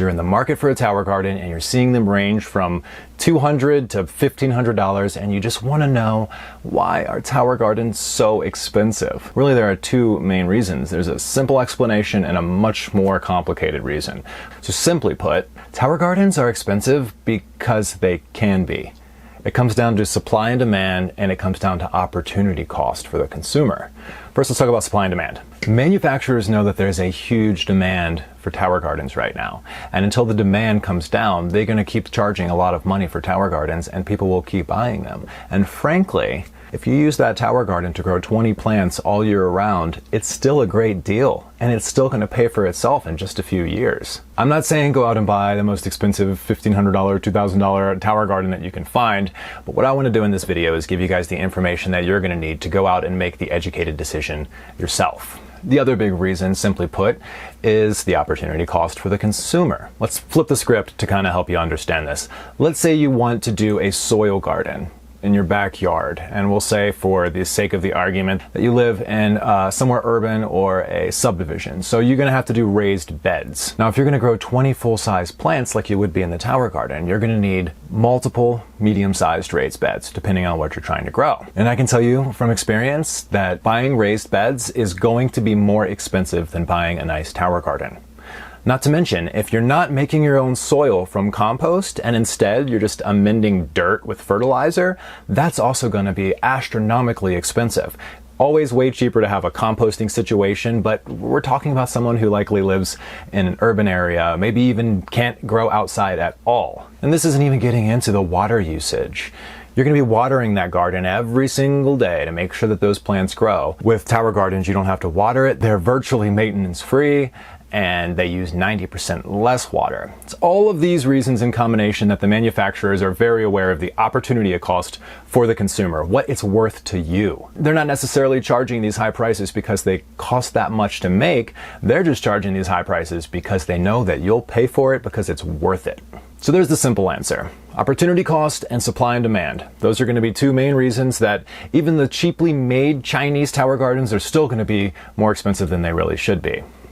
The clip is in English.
You're in the market for a tower garden and you're seeing them range from $200 to $1,500, and you just want to know, why are tower gardens so expensive? Really, there are two main reasons. There's a simple explanation and a much more complicated reason. So simply put, tower gardens are expensive because they can be. It comes down to supply and demand, and it comes down to opportunity cost for the consumer. First, let's talk about supply and demand. Manufacturers know that there's a huge demand for tower gardens right now. And until the demand comes down, they're going to keep charging a lot of money for tower gardens, and people will keep buying them. And frankly, if you use that tower garden to grow 20 plants all year around, it's still a great deal, and it's still going to pay for itself in just a few years. I'm not saying go out and buy the most expensive $1,500, $2,000 tower garden that you can find, but what I want to do in this video is give you guys the information that you're going to need to go out and make the educated decision yourself. The other big reason, simply put, is the opportunity cost for the consumer. Let's flip the script to kind of help you understand this. Let's say you want to do a soil garden in your backyard, and we'll say, for the sake of the argument, that you live in somewhere urban or a subdivision. So you're going to have to do raised beds. Now, if you're going to grow 20 full-size plants like you would be in the tower garden, you're going to need multiple medium-sized raised beds, depending on what you're trying to grow. And I can tell you from experience that buying raised beds is going to be more expensive than buying a nice tower garden. Not to mention, if you're not making your own soil from compost and instead you're just amending dirt with fertilizer, that's also going to be astronomically expensive. Always way cheaper to have a composting situation, but we're talking about someone who likely lives in an urban area, maybe even can't grow outside at all. And this isn't even getting into the water usage. You're going to be watering that garden every single day to make sure that those plants grow. With tower gardens, you don't have to water it. They're virtually maintenance-free, and they use 90% less water. It's all of these reasons in combination that the manufacturers are very aware of the opportunity cost for the consumer, what it's worth to you. They're not necessarily charging these high prices because they cost that much to make. They're just charging these high prices because they know that you'll pay for it because it's worth it. So there's the simple answer. Opportunity cost and supply and demand. Those are going to be two main reasons that even the cheaply made Chinese tower gardens are still going to be more expensive than they really should be.